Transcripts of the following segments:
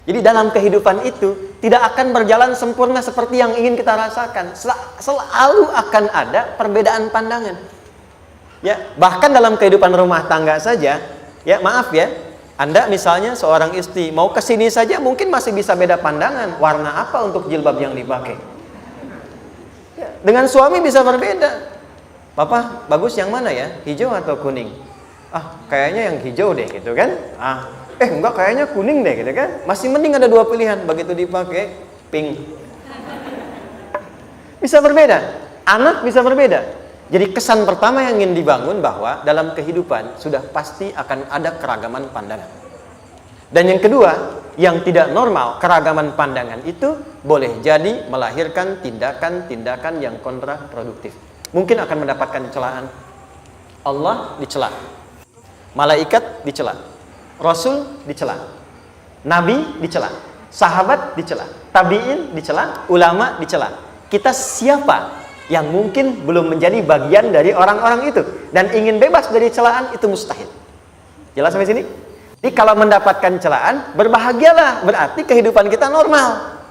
Jadi dalam kehidupan itu tidak akan berjalan sempurna seperti yang ingin kita rasakan. Selalu akan ada perbedaan pandangan. Ya, bahkan dalam kehidupan rumah tangga saja, ya maaf ya, Anda misalnya seorang istri mau ke sini saja mungkin masih bisa beda pandangan. Warna apa untuk jilbab yang dipakai? Ya, dengan suami bisa berbeda. Papa, bagus yang mana ya? Hijau atau kuning? Ah, kayaknya yang hijau deh gitu kan. Enggak, kayaknya kuning deh gitu kan. Masih mending ada dua pilihan. Begitu dipakai, pink. Bisa berbeda. Anak bisa berbeda. Jadi kesan pertama yang ingin dibangun bahwa dalam kehidupan sudah pasti akan ada keragaman pandangan. Dan yang kedua, yang tidak normal, keragaman pandangan itu boleh jadi melahirkan tindakan-tindakan yang kontraproduktif. Mungkin akan mendapatkan celaan. Allah dicela. Malaikat dicela. Rasul dicela, Nabi dicela, sahabat dicela, tabi'in dicela, ulama dicela. Kita siapa yang mungkin belum menjadi bagian dari orang-orang itu dan ingin bebas dari celaan? Itu mustahil. Jelas sampai sini? Jadi kalau mendapatkan celaan, berbahagialah, berarti kehidupan kita normal.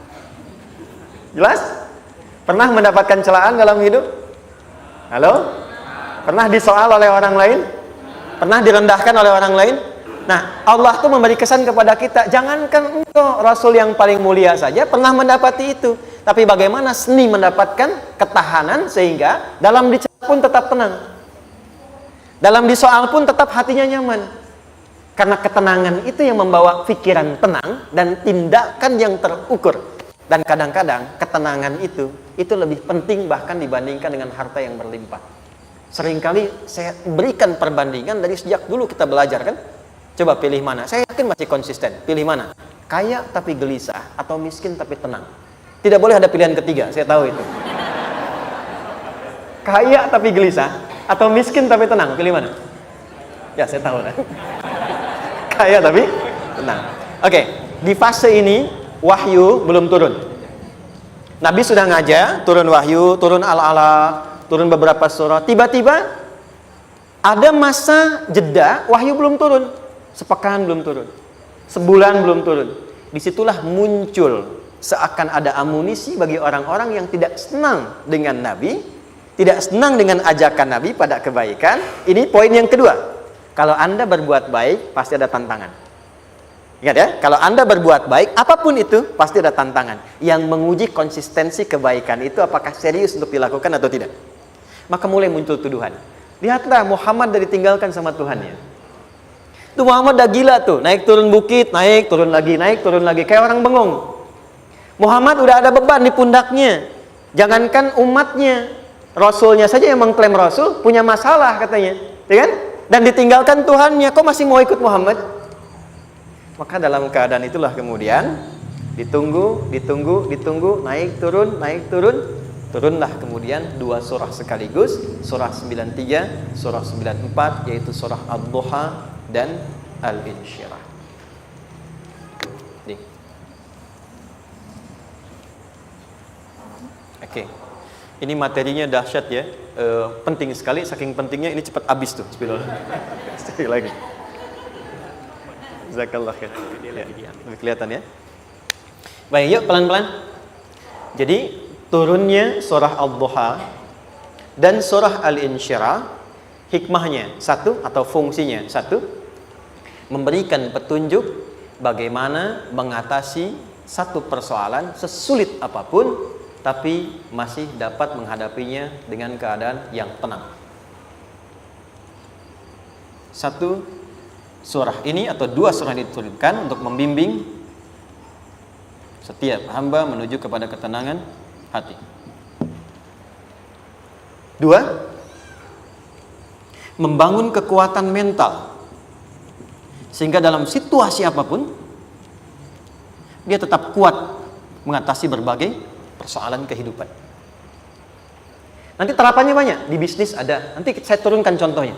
Jelas? Pernah mendapatkan celaan dalam hidup? Halo? Pernah disoal oleh orang lain? Pernah direndahkan oleh orang lain? Nah, Allah tuh memberi kesan kepada kita, jangankan engkau, Rasul yang paling mulia saja pernah mendapati itu. Tapi bagaimana seni mendapatkan ketahanan sehingga dalam dicela pun tetap tenang. Dalam disoal pun tetap hatinya nyaman. Karena ketenangan itu yang membawa pikiran tenang dan tindakan yang terukur. Dan kadang-kadang ketenangan itu lebih penting bahkan dibandingkan dengan harta yang berlimpah. Seringkali saya berikan perbandingan dari sejak dulu kita belajar kan. Coba pilih mana? Saya yakin masih konsisten. Pilih mana? Kaya tapi gelisah atau miskin tapi tenang. Tidak boleh ada pilihan ketiga, saya tahu itu. Kaya tapi gelisah atau miskin tapi tenang. Pilih mana? Ya, saya tahu kan. Kaya tapi tenang. Oke, di fase ini wahyu belum turun. Nabi sudah ngajar, turun wahyu, turun al-ala, turun beberapa surah. Tiba-tiba ada masa jeda, wahyu belum turun. Sepekan belum turun, sebulan belum turun. Disitulah muncul seakan ada amunisi bagi orang-orang yang tidak senang dengan Nabi, tidak senang dengan ajakan Nabi pada kebaikan. Ini poin yang kedua. Kalau Anda berbuat baik, pasti ada tantangan. Ingat ya, kalau Anda berbuat baik, apapun itu, pasti ada tantangan. Yang menguji konsistensi kebaikan itu apakah serius untuk dilakukan atau tidak. Maka mulai muncul tuduhan. Lihatlah Muhammad dari tinggalkan sama Tuhannya. Itu Muhammad udah gila tuh, naik turun bukit, naik turun lagi, kayak orang bengong. Muhammad udah ada beban di pundaknya. Jangankan umatnya, Rasulnya saja yang mengklaim Rasul punya masalah katanya, ya kan? Dan ditinggalkan Tuhannya, kok masih mau ikut Muhammad? Maka dalam keadaan itulah kemudian ditunggu, naik turun, turunlah kemudian dua surah sekaligus, surah 93, surah 94, yaitu surah Ad-Duha dan Al-Insyirah. Oke. Ini materinya dahsyat ya. Penting sekali, saking pentingnya ini cepat habis tuh. Sekali lagi. Jazakallah khair. Ya, lebih kelihatan ya. Baik, yuk pelan-pelan. Jadi turunnya surah Ad-Duha dan surah Al-Insyirah, hikmahnya satu atau fungsinya satu, memberikan petunjuk bagaimana mengatasi satu persoalan sesulit apapun, tapi masih dapat menghadapinya dengan keadaan yang tenang. Satu surah ini atau dua surah diturunkan untuk membimbing setiap hamba menuju kepada ketenangan hati. Dua, membangun kekuatan mental sehingga dalam situasi apapun dia tetap kuat mengatasi berbagai persoalan kehidupan. Nanti terapannya banyak, di bisnis ada. Nanti saya turunkan contohnya.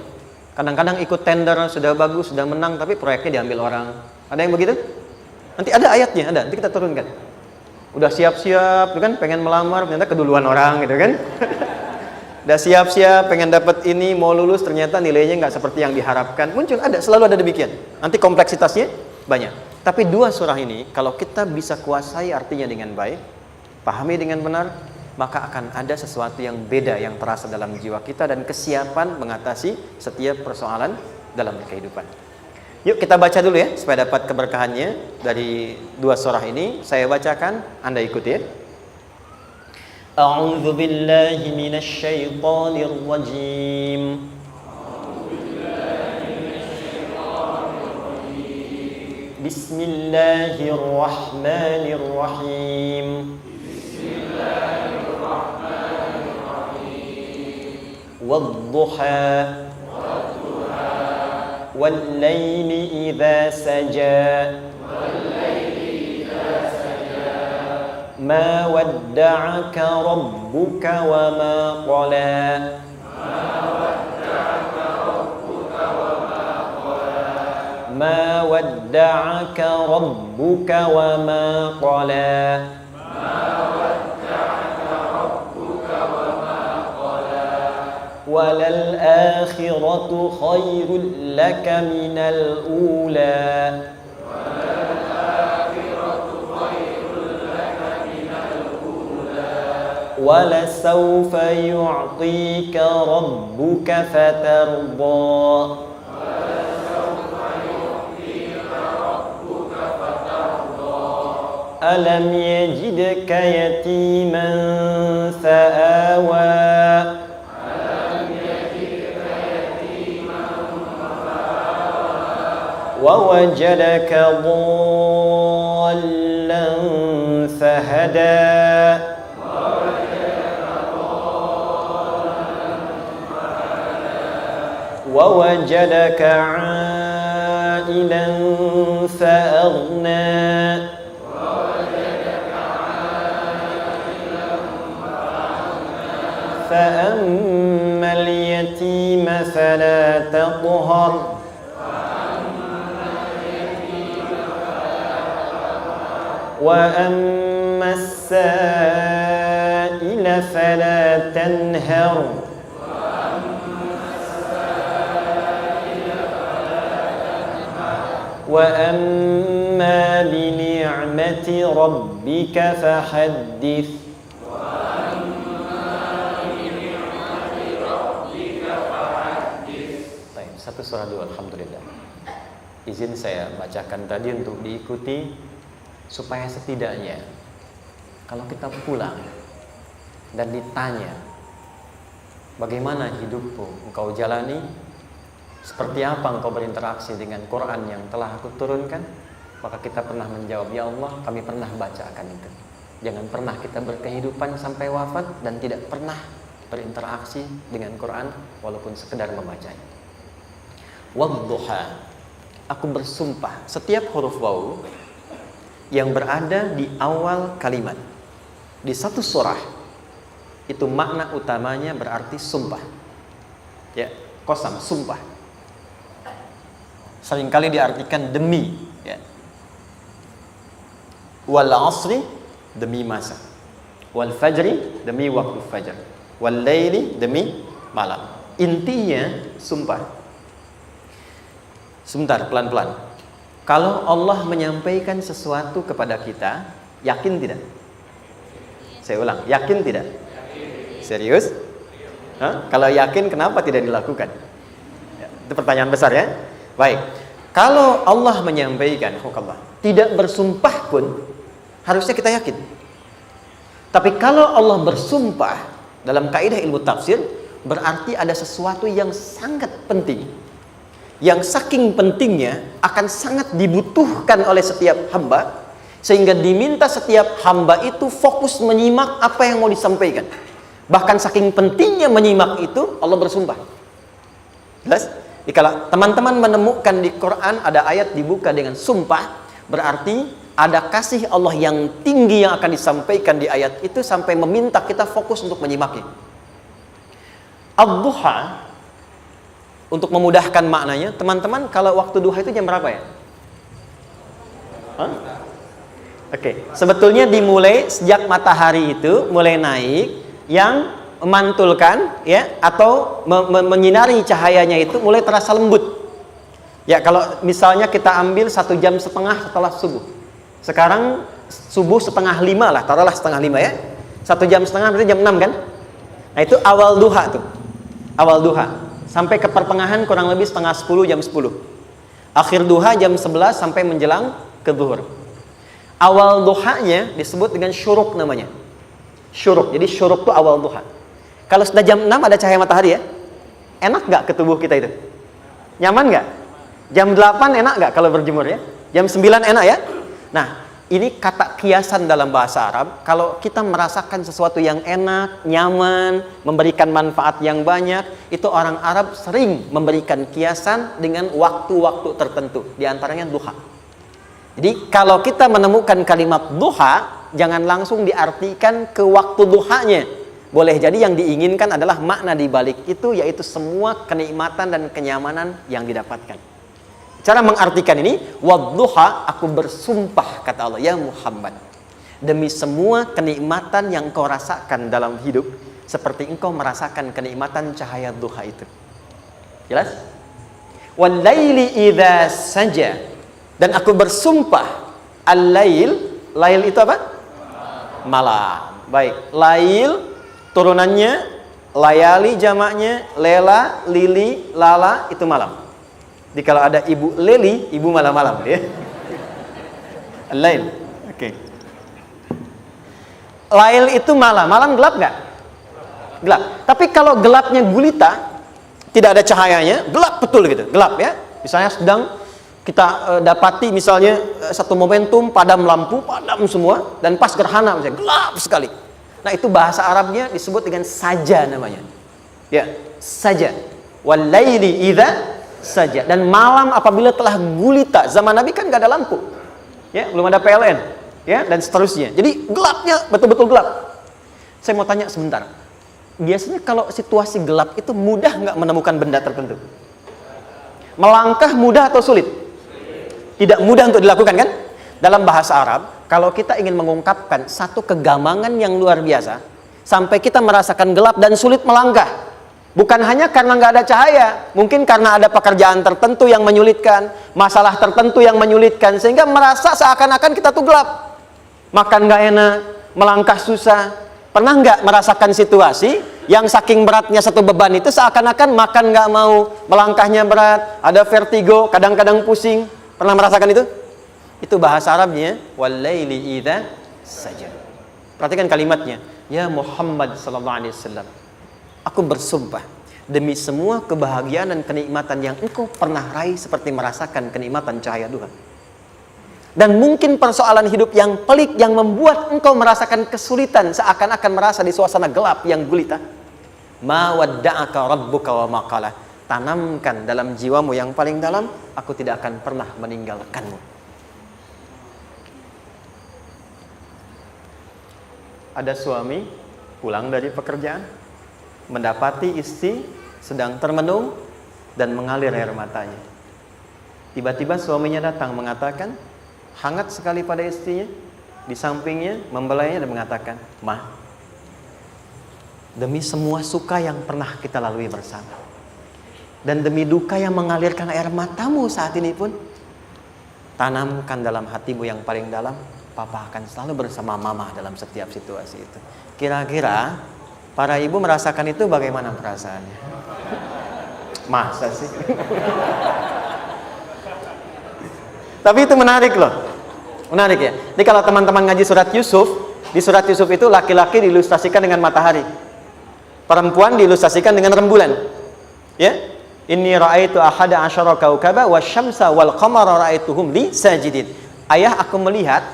Kadang-kadang ikut tender, sudah bagus, sudah menang, tapi proyeknya diambil orang. Ada yang begitu? Nanti ada ayatnya, ada. Nanti kita turunkan. Udah siap-siap, kan? Pengen melamar, ternyata keduluan orang, gitu kan? Udah siap-siap, pengen dapat ini, mau lulus, ternyata nilainya nggak seperti yang diharapkan. Muncul, ada, selalu ada demikian. Nanti kompleksitasnya banyak. Tapi dua surah ini kalau kita bisa kuasai artinya dengan baik, pahami dengan benar, maka akan ada sesuatu yang beda yang terasa dalam jiwa kita dan kesiapan mengatasi setiap persoalan dalam kehidupan. Yuk kita baca dulu ya supaya dapat keberkahannya dari dua surah ini. Saya bacakan, Anda ikuti ya. A'udzu billahi minasy syaithanir rajim. Bismillahirrahmanirrahim. Wadduha والليل إذا سجى ما ودعك ربك وما قلى ما ودعك ربك وما قلى وللآخرة خير لك من الأولى ولسوف يعطيك ربك فترضى ألم يجدك يتيما فآوى ووجدك ضالا فهدى ووجدك عائلا فأغنى فأما اليتيم فلا تقهر وأما السائل فلا تنهر وأما بنعمة ربك فحدث. Baik, satu surah dulu, alhamdulillah. Izin saya bacakan tadi untuk diikuti supaya setidaknya kalau kita pulang dan ditanya bagaimana hidupmu engkau jalani, seperti apa engkau berinteraksi dengan Quran yang telah aku turunkan, maka kita pernah menjawab, ya Allah kami pernah bacakan itu. Jangan pernah kita berkehidupan sampai wafat dan tidak pernah berinteraksi dengan Quran walaupun sekedar membacanya. Wadduha, aku bersumpah, setiap huruf waw yang berada di awal kalimat di satu surah itu makna utamanya berarti sumpah. Ya, qasam, sumpah. Seringkali diartikan demi, ya. Wal asri, demi masa. Wal fajri, demi waktu fajar. Wal laili, demi malam. Intinya sumpah. Sebentar, pelan-pelan. Kalau Allah menyampaikan sesuatu kepada kita, yakin tidak? Saya ulang, yakin tidak? Serius? Hah? Kalau yakin, kenapa tidak dilakukan? Ya, itu pertanyaan besar ya. Baik, kalau Allah menyampaikan, tidak bersumpah pun harusnya kita yakin. Tapi kalau Allah bersumpah dalam kaidah ilmu tafsir, berarti ada sesuatu yang sangat penting, yang saking pentingnya akan sangat dibutuhkan oleh setiap hamba, sehingga diminta setiap hamba itu fokus menyimak apa yang mau disampaikan. Bahkan saking pentingnya menyimak itu, Allah bersumpah. Jelas? Jadi kalau teman-teman menemukan di Quran ada ayat dibuka dengan sumpah, berarti ada kasih Allah yang tinggi yang akan disampaikan di ayat itu sampai meminta kita fokus untuk menyimaknya. Ad-duha, untuk memudahkan maknanya, teman-teman kalau waktu duha itu jam berapa ya? Oke, sebetulnya dimulai sejak matahari itu mulai naik, yang memantulkan ya atau menyinari cahayanya itu mulai terasa lembut. Ya, kalau misalnya kita ambil 1,5 jam setelah subuh. Sekarang subuh 4:30 lah, taruhlah 4:30 ya. 1,5 jam berarti jam 6 kan? Nah, itu awal duha tuh. Awal duha. Sampai ke pertengahan kurang lebih 9:30, jam 10. Akhir duha jam 11 sampai menjelang ke zuhur. Awal duhanya disebut dengan syuruk namanya. Syuruk. Jadi syuruk itu awal duha. Kalau sudah jam 6 ada cahaya matahari ya. Enak nggak ke tubuh kita itu? Nyaman nggak? Jam 8 enak nggak kalau berjemur ya? Jam 9 enak ya? Nah, ini kata kiasan dalam bahasa Arab. Kalau kita merasakan sesuatu yang enak, nyaman, memberikan manfaat yang banyak, itu orang Arab sering memberikan kiasan dengan waktu-waktu tertentu. Di antaranya duha. Jadi kalau kita menemukan kalimat duha, jangan langsung diartikan ke waktu duhanya. Boleh jadi yang diinginkan adalah makna di balik itu, yaitu semua kenikmatan dan kenyamanan yang didapatkan. Cara mengartikan ini, wadduha, aku bersumpah, kata Allah, ya Muhammad, demi semua kenikmatan yang kau rasakan dalam hidup, seperti engkau merasakan kenikmatan cahaya duha itu. Jelas? Wal-laili idza saja, dan aku bersumpah, al-lail, lail itu apa? Malam. Baik, lail turunannya, layali jamaknya, lela, lili, lala, itu malam. Jadi kalau ada ibu leli, ibu malam-malam ya. Lail. Oke. Lail itu malam. Malam gelap nggak? Gelap. Tapi kalau gelapnya gulita, tidak ada cahayanya, gelap betul gitu. Gelap ya. Misalnya sedang kita dapati misalnya satu momentum padam lampu, padam semua, dan pas gerhana misalnya gelap sekali. Nah, itu bahasa Arabnya disebut dengan saja namanya. Ya, saja. Wal laili idza saja. Dan malam apabila telah gulita, zaman Nabi kan nggak ada lampu, ya, belum ada PLN, ya, dan seterusnya. Jadi gelapnya betul-betul gelap. Saya mau tanya sebentar, biasanya kalau situasi gelap itu mudah nggak menemukan benda tertentu? Melangkah mudah atau sulit? Tidak mudah untuk dilakukan kan? Dalam bahasa Arab, kalau kita ingin mengungkapkan satu kegamangan yang luar biasa, sampai kita merasakan gelap dan sulit melangkah. Bukan hanya karena nggak ada cahaya, mungkin karena ada pekerjaan tertentu yang menyulitkan, masalah tertentu yang menyulitkan, sehingga merasa seakan-akan kita tuh gelap. Makan nggak enak, melangkah susah. Pernah nggak merasakan situasi yang saking beratnya satu beban itu seakan-akan makan nggak mau, melangkahnya berat, ada vertigo, kadang-kadang pusing. Pernah merasakan itu? Itu bahasa Arabnya, wal-laili idza saja. Perhatikan kalimatnya, ya Muhammad sallallahu alaihi wasallam, aku bersumpah demi semua kebahagiaan dan kenikmatan yang engkau pernah raih, seperti merasakan kenikmatan cahaya duha. Dan mungkin persoalan hidup yang pelik yang membuat engkau merasakan kesulitan, seakan-akan merasa di suasana gelap yang gulita. Ma wadda'aka rabbuka wa ma qala. Tanamkan dalam jiwamu yang paling dalam, aku tidak akan pernah meninggalkanmu. Ada suami pulang dari pekerjaan, mendapati istri sedang termenung dan mengalir air matanya. Tiba-tiba suaminya datang mengatakan, hangat sekali pada istrinya, di sampingnya, membelainya dan mengatakan, "Ma, demi semua suka yang pernah kita lalui bersama, dan demi duka yang mengalirkan air matamu saat ini pun, tanamkan dalam hatimu yang paling dalam, Papa akan selalu bersama Mama dalam setiap situasi itu." Kira-kira para ibu merasakan itu bagaimana perasaannya? Masa sih? Tapi itu menarik loh. Menarik ya. Jadi kalau teman-teman ngaji surat Yusuf, di surat Yusuf itu laki-laki diilustrasikan dengan matahari, perempuan diilustrasikan dengan rembulan. Ya? Inni ra'aitu ahada asyara kaukaba wasyamsa wal qamara ra'aituhum li sajidin. Ayah, aku melihat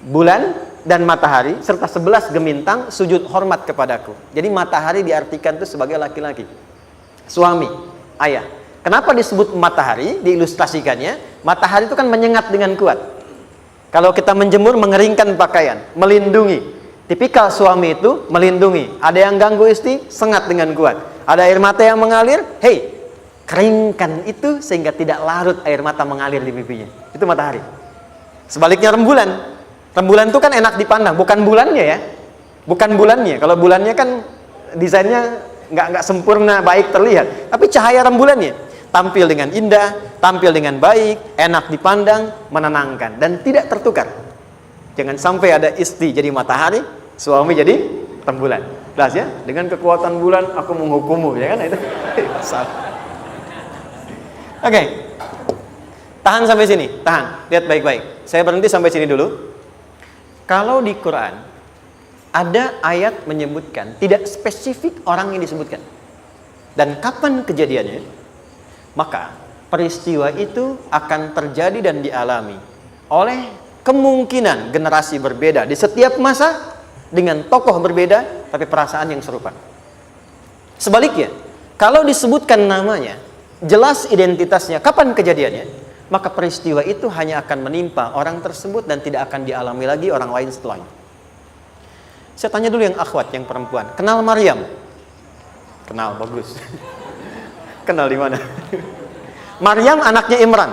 bulan dan matahari serta 11 gemintang sujud hormat kepadaku. Jadi matahari diartikan itu sebagai laki-laki, suami, ayah. Kenapa disebut matahari? Diilustrasikannya, matahari itu kan menyengat dengan kuat. Kalau kita menjemur, mengeringkan pakaian, melindungi. Tipikal suami itu melindungi. Ada yang ganggu istri, sengat dengan kuat. Ada air mata yang mengalir, hei, keringkan itu sehingga tidak larut air mata mengalir di pipinya. Itu matahari. Sebaliknya rembulan. Rembulan itu kan enak dipandang, bukan bulannya ya, bukan bulannya. Kalau bulannya kan desainnya nggak sempurna baik terlihat, tapi cahaya rembulannya. tampil dengan indah, tampil dengan baik, enak dipandang, menenangkan, dan tidak tertukar. Jangan sampai ada istri jadi matahari, suami jadi rembulan. Jelas ya? Dengan kekuatan bulan aku menghukummu, ya kan? Itu salah. Oke. Tahan sampai sini, tahan. Lihat baik-baik. Saya berhenti sampai sini dulu. Kalau di Quran ada ayat menyebutkan, tidak spesifik orang yang disebutkan dan kapan kejadiannya, maka peristiwa itu akan terjadi dan dialami oleh kemungkinan generasi berbeda di setiap masa dengan tokoh berbeda tapi perasaan yang serupa. Sebaliknya, kalau disebutkan namanya, jelas identitasnya, kapan kejadiannya, maka peristiwa itu hanya akan menimpa orang tersebut dan tidak akan dialami lagi orang lain setelahnya. Saya tanya dulu yang akhwat, yang perempuan, kenal Maryam? Kenal, bagus. Kenal di mana? Maryam anaknya Imran,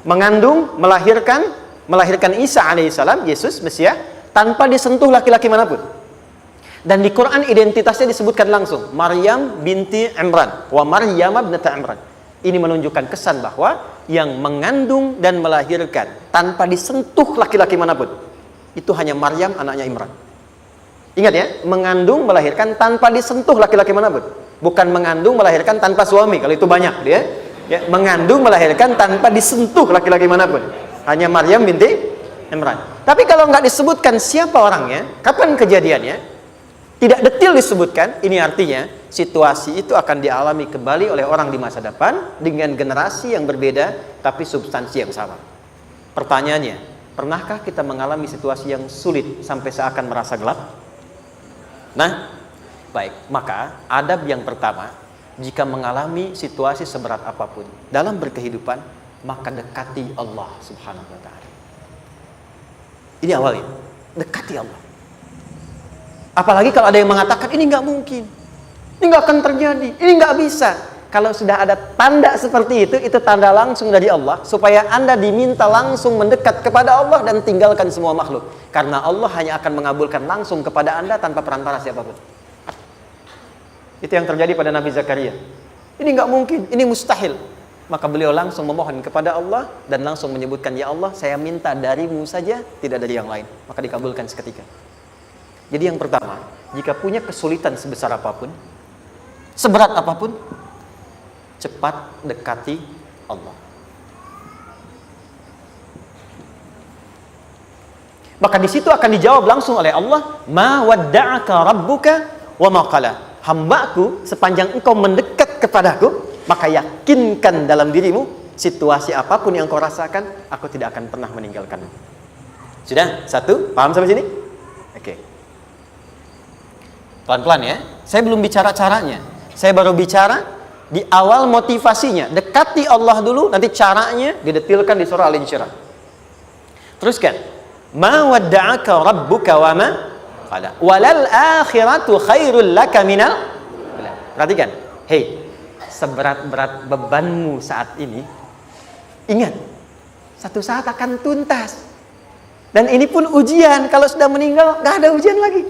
mengandung, melahirkan Isa alaihissalam, Yesus Mesias, tanpa disentuh laki-laki manapun. Dan di Quran identitasnya disebutkan langsung, Maryam binti Imran, wa Maryam ibnata Imran. Ini menunjukkan kesan bahwa yang mengandung dan melahirkan tanpa disentuh laki-laki manapun, itu hanya Maryam anaknya Imran. Ingat ya, mengandung melahirkan tanpa disentuh laki-laki manapun, bukan mengandung melahirkan tanpa suami. Kalau itu banyak dia, ya, mengandung melahirkan tanpa disentuh laki-laki manapun, hanya Maryam binti Imran. Tapi kalau nggak disebutkan siapa orangnya, kapan kejadiannya, tidak detail disebutkan, ini artinya situasi itu akan dialami kembali oleh orang di masa depan dengan generasi yang berbeda tapi substansi yang sama. Pertanyaannya, pernahkah kita mengalami situasi yang sulit sampai seakan merasa gelap? Nah, baik, maka adab yang pertama, jika mengalami situasi seberat apapun dalam berkehidupan, maka dekati Allah Subhanahu wa ta'ala. Ini awalnya, dekati Allah. Apalagi kalau ada yang mengatakan ini nggak mungkin, ini nggak akan terjadi, ini nggak bisa. Kalau sudah ada tanda seperti itu tanda langsung dari Allah, supaya Anda diminta langsung mendekat kepada Allah dan tinggalkan semua makhluk. Karena Allah hanya akan mengabulkan langsung kepada Anda tanpa perantara siapapun. Itu yang terjadi pada Nabi Zakaria. Ini nggak mungkin, ini mustahil. Maka beliau langsung memohon kepada Allah dan langsung menyebutkan, ya Allah, saya minta darimu saja, tidak dari yang lain. Maka dikabulkan seketika. Jadi yang pertama, jika punya kesulitan sebesar apapun, seberat apapun, cepat dekati Allah. Maka di situ akan dijawab langsung oleh Allah, ma wadda'aka rabbuka wa ma qala. Hambaku, sepanjang engkau mendekat kepadaku, maka yakinkan dalam dirimu, situasi apapun yang kau rasakan, aku tidak akan pernah meninggalkanmu. Sudah? Satu? Paham sampai sini? Oke. Pelan-pelan ya. Saya belum bicara caranya. Saya baru bicara di awal motivasinya. Dekati Allah dulu, nanti caranya didetilkan di surah Al-Insyirah. Teruskan. Ma wadda'aka rabbuka wa ma qala. Walal akhiratu khairul laka minal. Perhatikan. Hei, seberat-berat bebanmu saat ini, ingat, satu saat akan tuntas. Dan ini pun ujian. Kalau sudah meninggal, gak ada ujian lagi.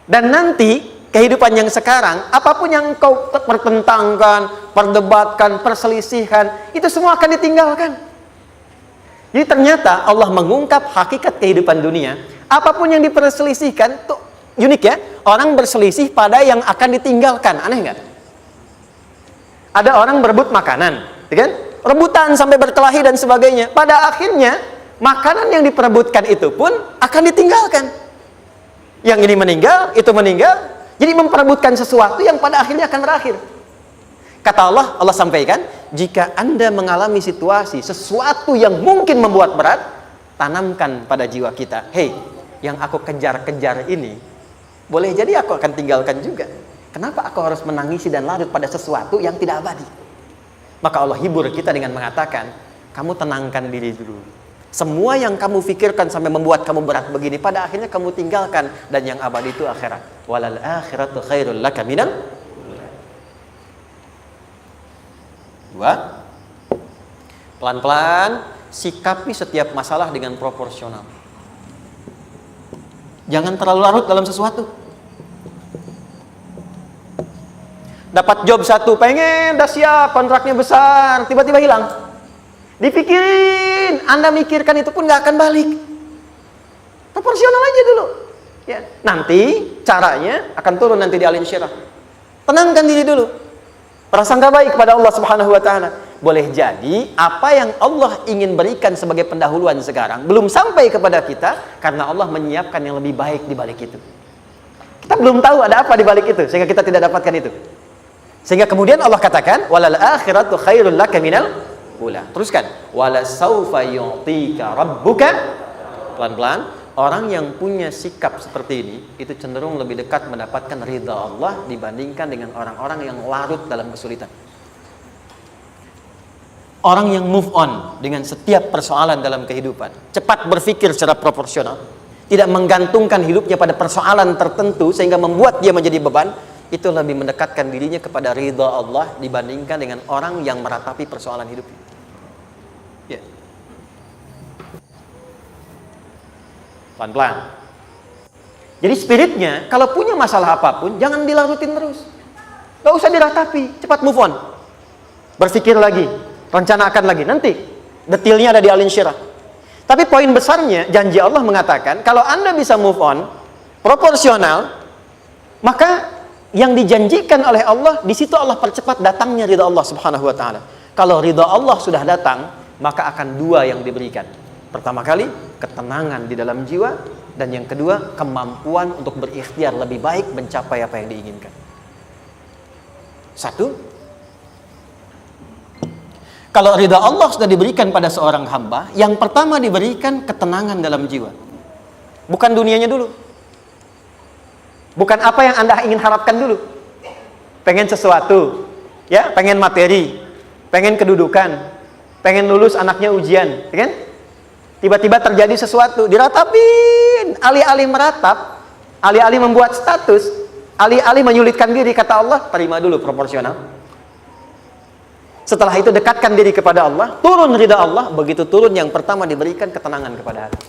Dan nanti kehidupan yang sekarang, apapun yang kau pertentangkan, perdebatkan, perselisihkan, itu semua akan ditinggalkan. Jadi ternyata Allah mengungkap hakikat kehidupan dunia. Apapun yang diperselisihkan, tuh unik ya. Orang berselisih pada yang akan ditinggalkan. Aneh nggak? Ada orang berebut makanan, kan? Rebutan sampai berkelahi dan sebagainya. Pada akhirnya makanan yang diperebutkan itu pun akan ditinggalkan. Yang ini meninggal, itu meninggal. Jadi memperebutkan sesuatu yang pada akhirnya akan berakhir. Kata Allah, Allah sampaikan, jika Anda mengalami situasi, sesuatu yang mungkin membuat berat, tanamkan pada jiwa kita, hei, yang aku kejar-kejar ini, boleh jadi aku akan tinggalkan juga. Kenapa aku harus menangisi dan larut pada sesuatu yang tidak abadi? Maka Allah hibur kita dengan mengatakan, kamu tenangkan diri dulu. Semua yang kamu pikirkan sampai membuat kamu berat begini, pada akhirnya kamu tinggalkan, dan yang abadi itu akhirat. Walal akhiratu khairul laka minal. Dua, pelan-pelan sikapi setiap masalah dengan proporsional. Jangan terlalu larut dalam sesuatu. dapat job satu, pengen, udah siap, kontraknya besar, tiba-tiba hilang. Dipikirin, Anda mikirkan itu pun nggak akan balik. Proporsional aja dulu. Ya, nanti caranya akan turun nanti di alin syirah. Tenangkan diri dulu. Prasangka baik kepada Allah Subhanahu wa taala. Boleh jadi apa yang Allah ingin berikan sebagai pendahuluan sekarang belum sampai kepada kita karena Allah menyiapkan yang lebih baik di balik itu. Kita belum tahu ada apa di balik itu sehingga kita tidak dapatkan itu. Sehingga kemudian Allah katakan walal akhiratu khairul laka minal ula. Teruskan wala saufa yu'tika rabbuka. Pelan-pelan. Orang yang punya sikap seperti ini itu cenderung lebih dekat mendapatkan ridha Allah dibandingkan dengan orang-orang yang larut dalam kesulitan. Orang yang move on dengan setiap persoalan dalam kehidupan, cepat berpikir secara proporsional, tidak menggantungkan hidupnya pada persoalan tertentu sehingga membuat dia menjadi beban, itu lebih mendekatkan dirinya kepada ridha Allah dibandingkan dengan orang yang meratapi persoalan hidupnya. Ya. Pelan-pelan. Jadi spiritnya, kalau punya masalah apapun, jangan dilarutin terus. Gak usah diratapi, cepat move on. Berpikir lagi, rencanakan lagi. Nanti, detailnya ada di alin syirah. Tapi poin besarnya, janji Allah mengatakan, kalau Anda bisa move on, proporsional, maka yang dijanjikan oleh Allah, di situ Allah percepat datangnya ridha Allah Subhanahu wa ta'ala. Kalau ridha Allah sudah datang, maka akan dua yang diberikan. Pertama kali, ketenangan di dalam jiwa. Dan yang kedua, kemampuan untuk berikhtiar lebih baik mencapai apa yang diinginkan. Satu, kalau ridha Allah sudah diberikan pada seorang hamba, yang pertama diberikan ketenangan dalam jiwa. Bukan dunianya dulu. Bukan apa yang Anda ingin harapkan dulu. Pengen sesuatu, ya, pengen materi, pengen kedudukan, pengen lulus anaknya ujian, ya kan? Tiba-tiba terjadi sesuatu, diratapin, alih-alih meratap, alih-alih membuat status, alih-alih menyulitkan diri, kata Allah, terima dulu proporsional. Setelah itu dekatkan diri kepada Allah, turun ridha Allah, begitu turun yang pertama diberikan ketenangan kepada hati.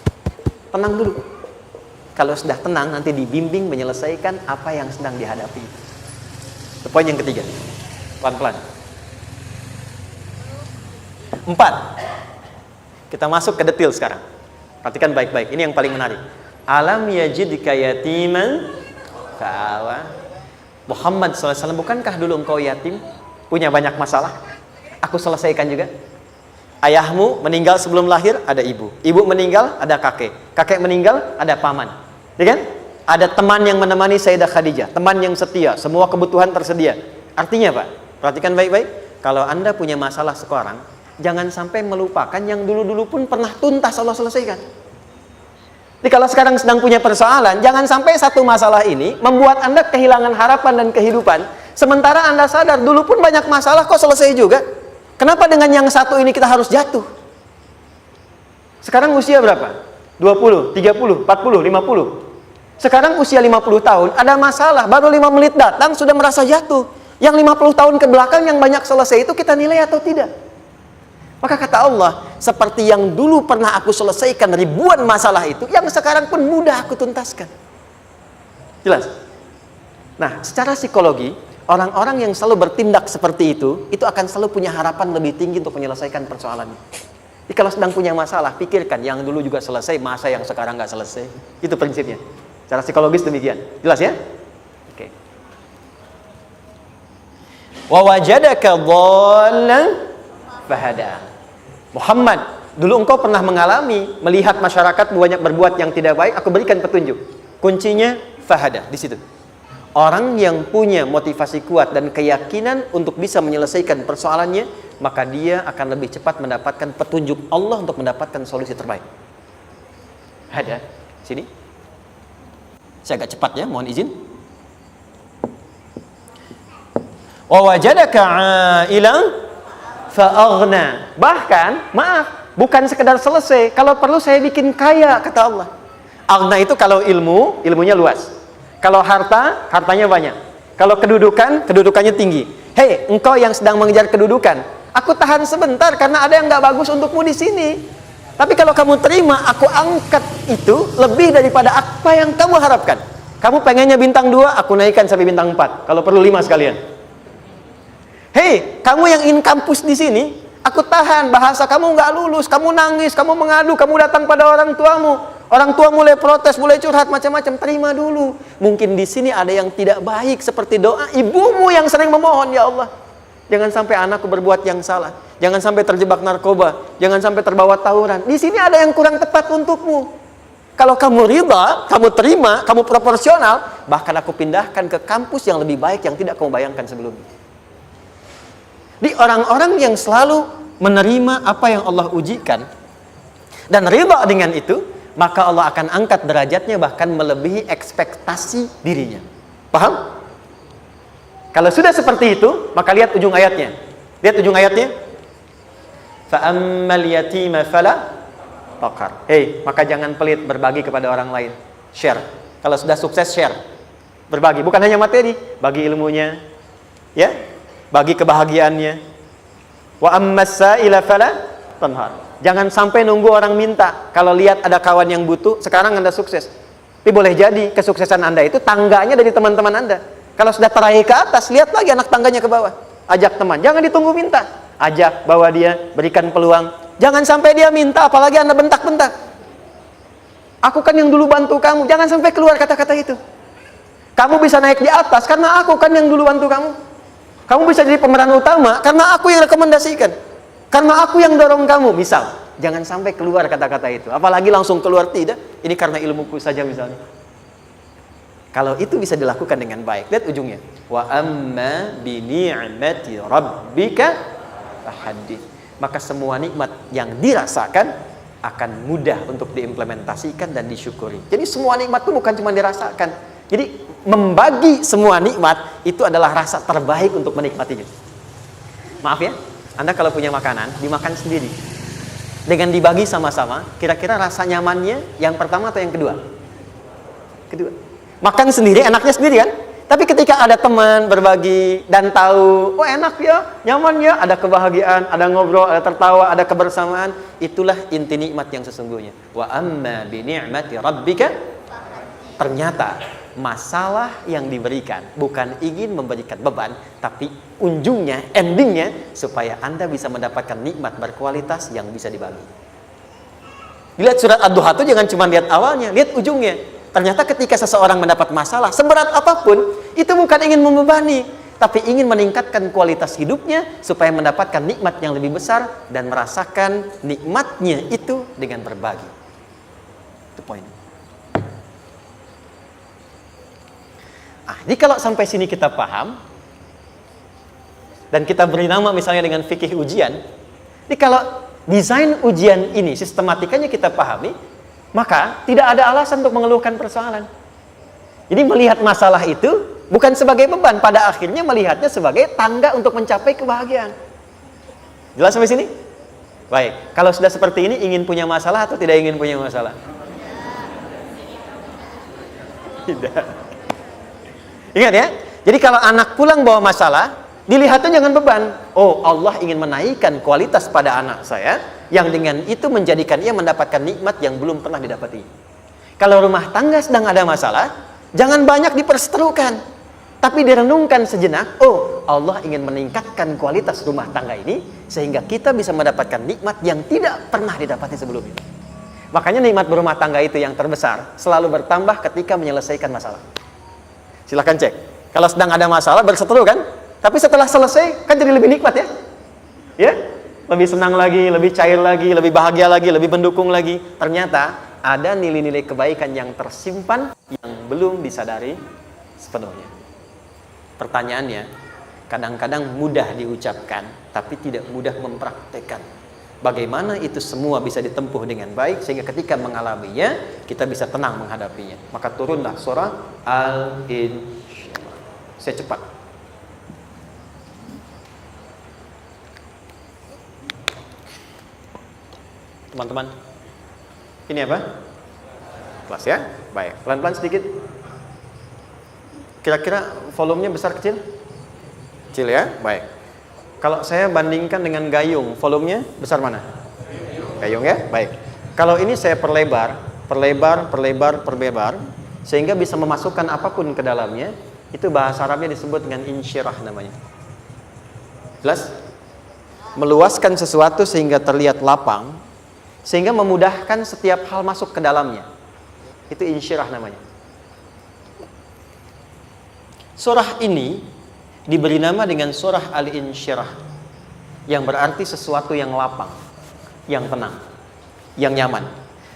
Tenang dulu. Kalau sudah tenang, nanti dibimbing menyelesaikan apa yang sedang dihadapi. Itu poin yang ketiga. Pelan-pelan. 4. Kita masuk ke detail sekarang. Perhatikan baik-baik. Ini yang paling menarik. Alam yajidka yatiman fa'awa. Muhammad SAW, bukankah dulu engkau yatim? Punya banyak masalah? Aku selesaikan juga. Ayahmu meninggal sebelum lahir, ada ibu. Ibu meninggal, ada kakek. Kakek meninggal, ada paman. Ya kan? Ada teman yang menemani Sayyidah Khadijah. Teman yang setia. Semua kebutuhan tersedia. Artinya Pak, perhatikan baik-baik. Kalau Anda punya masalah sekarang, jangan sampai melupakan yang dulu-dulu pun pernah tuntas Allah selesaikan. Jadi kalau sekarang sedang punya persoalan, jangan sampai satu masalah ini membuat Anda kehilangan harapan dan kehidupan. Sementara Anda sadar, dulu pun banyak masalah kok selesai juga. Kenapa dengan yang satu ini kita harus jatuh? Sekarang usia berapa? 20, 30, 40, 50. Sekarang usia 50 tahun, ada masalah, baru 5 menit datang sudah merasa jatuh. Yang 50 tahun ke belakang yang banyak selesai itu kita nilai atau tidak? Maka kata Allah, seperti yang dulu pernah aku selesaikan ribuan masalah itu, yang sekarang pun mudah aku tuntaskan. Jelas? Nah, secara psikologi, orang-orang yang selalu bertindak seperti itu akan selalu punya harapan lebih tinggi untuk menyelesaikan persoalannya. Jadi kalau sedang punya masalah, pikirkan yang dulu juga selesai, masa yang sekarang nggak selesai. Itu prinsipnya. Secara psikologis demikian. Jelas ya? Oke. Wa wajadaka dhallan fahada. Muhammad, dulu engkau pernah mengalami melihat masyarakat banyak berbuat yang tidak baik, aku berikan petunjuk. Kuncinya fahada di situ. Orang yang punya motivasi kuat dan keyakinan untuk bisa menyelesaikan persoalannya, maka dia akan lebih cepat mendapatkan petunjuk Allah untuk mendapatkan solusi terbaik. Ada sini. Saya agak cepat ya, mohon izin. Wa wajadaka 'ailan fa'aghna. Bahkan, maaf, bukan sekedar selesai, kalau perlu saya bikin kaya, kata Allah. Aghna itu kalau ilmunya luas. Kalau harta, hartanya banyak. Kalau kedudukan, kedudukannya tinggi. Hei, engkau yang sedang mengejar kedudukan, aku tahan sebentar karena ada yang nggak bagus untukmu di sini. Tapi kalau kamu terima, aku angkat itu lebih daripada apa yang kamu harapkan. Kamu pengennya bintang 2, aku naikkan sampai bintang 4. Kalau perlu 5 sekalian. Hei, kamu yang in kampus di sini, aku tahan, bahasa kamu nggak lulus, kamu nangis, kamu mengadu, kamu datang pada orang tuamu. Orang tua mulai protes, mulai curhat macam-macam. Terima dulu. Mungkin di sini ada yang tidak baik seperti doa ibumu yang sering memohon, ya Allah, jangan sampai anakku berbuat yang salah, jangan sampai terjebak narkoba, jangan sampai terbawa tawuran. Di sini ada yang kurang tepat untukmu. Kalau kamu ridha, kamu terima, kamu proporsional, bahkan aku pindahkan ke kampus yang lebih baik yang tidak kamu bayangkan sebelumnya. Di orang-orang yang selalu menerima apa yang Allah ujikan dan ridha dengan itu, maka Allah akan angkat derajatnya bahkan melebihi ekspektasi dirinya. Paham? Kalau sudah seperti itu, maka lihat ujung ayatnya. Lihat ujung ayatnya. Fa'ammal yatima fala taqhar. Hei, maka jangan pelit berbagi kepada orang lain. Share. Kalau sudah sukses, share. Berbagi, bukan hanya materi, bagi ilmunya, ya, bagi kebahagiaannya. Wa ammas sa'ila fala tanhar. Jangan sampai nunggu orang minta. Kalau lihat ada kawan yang butuh, sekarang Anda sukses. Tapi boleh jadi kesuksesan Anda itu tangganya dari teman-teman Anda. Kalau sudah teraih ke atas, lihat lagi anak tangganya ke bawah. Ajak teman, jangan ditunggu minta. Ajak, bawa dia, berikan peluang. Jangan sampai dia minta, apalagi Anda bentak-bentak. Aku kan yang dulu bantu kamu. Jangan sampai keluar kata-kata itu. Kamu bisa naik di atas karena aku kan yang dulu bantu kamu. Kamu bisa jadi pemeran utama karena aku yang rekomendasikan. Karena aku yang dorong kamu, misal. Jangan sampai keluar kata-kata itu. Apalagi langsung keluar, tidak. Ini karena ilmuku saja misalnya. Kalau itu bisa dilakukan dengan baik. Lihat ujungnya. Wa amma bi ni'mati rabbika fahaddits. Maka semua nikmat yang dirasakan akan mudah untuk diimplementasikan dan disyukuri. Jadi semua nikmat itu bukan cuma dirasakan. Jadi membagi semua nikmat itu adalah rasa terbaik untuk menikmatinya. Maaf ya. Anda kalau punya makanan, dimakan sendiri. Dengan dibagi sama-sama, kira-kira rasa nyamannya yang pertama atau yang kedua? Kedua. Makan sendiri, enaknya sendiri kan? Tapi ketika ada teman berbagi dan tahu, oh enak ya, nyaman ya, ada kebahagiaan, ada ngobrol, ada tertawa, ada kebersamaan, itulah inti nikmat yang sesungguhnya. Wa amma bi ni'mati rabbika. Ternyata masalah yang diberikan bukan ingin memberikan beban, tapi ujungnya, endingnya supaya Anda bisa mendapatkan nikmat berkualitas yang bisa dibagi. Lihat surat Ad-Duha itu jangan cuma lihat awalnya, lihat ujungnya. Ternyata ketika seseorang mendapat masalah seberat apapun, itu bukan ingin membebani, tapi ingin meningkatkan kualitas hidupnya supaya mendapatkan nikmat yang lebih besar dan merasakan nikmatnya itu dengan berbagi. Itu poinnya. Jadi kalau sampai sini kita paham dan kita beri nama misalnya dengan fikih ujian, jadi kalau desain ujian ini sistematikanya kita pahami, maka tidak ada alasan untuk mengeluhkan persoalan. Jadi melihat masalah itu bukan sebagai beban, pada akhirnya melihatnya sebagai tangga untuk mencapai kebahagiaan. Jelas sampai sini? Baik, kalau sudah seperti ini ingin punya masalah atau tidak ingin punya masalah? Tidak. Ingat ya, jadi kalau anak pulang bawa masalah, dilihatnya jangan beban. Oh, Allah ingin menaikkan kualitas pada anak saya, yang dengan itu menjadikan ia mendapatkan nikmat yang belum pernah didapati. Kalau rumah tangga sedang ada masalah, jangan banyak diperseterukan, tapi direnungkan sejenak. Oh, Allah ingin meningkatkan kualitas rumah tangga ini, sehingga kita bisa mendapatkan nikmat yang tidak pernah didapati sebelumnya. Makanya nikmat berumah tangga itu yang terbesar, selalu bertambah ketika menyelesaikan masalah. Silahkan cek. Kalau sedang ada masalah berseteru kan, tapi setelah selesai kan jadi lebih nikmat ya. Ya, lebih senang lagi, lebih cair lagi, lebih bahagia lagi, lebih mendukung lagi. Ternyata ada nilai-nilai kebaikan yang tersimpan yang belum disadari sepenuhnya. Pertanyaannya, kadang-kadang mudah diucapkan, tapi tidak mudah mempraktekkan. Bagaimana itu semua bisa ditempuh dengan baik sehingga ketika mengalaminya kita bisa tenang menghadapinya. Maka turunlah surah Al-Insyirah. Saya cepat. Teman-teman, ini apa? Kelas ya? Baik, pelan-pelan sedikit. Kira-kira volumenya besar kecil? Kecil ya? Baik. Kalau saya bandingkan dengan gayung, volumenya besar mana? Gayung ya? Baik. Kalau ini saya perlebar, sehingga bisa memasukkan apapun ke dalamnya, itu bahasa Arabnya disebut dengan insyirah namanya. Jelas? Meluaskan sesuatu sehingga terlihat lapang, sehingga memudahkan setiap hal masuk ke dalamnya. Itu insyirah namanya. Surah ini diberi nama dengan surah Al-Insyirah, yang berarti sesuatu yang lapang, yang tenang, yang nyaman.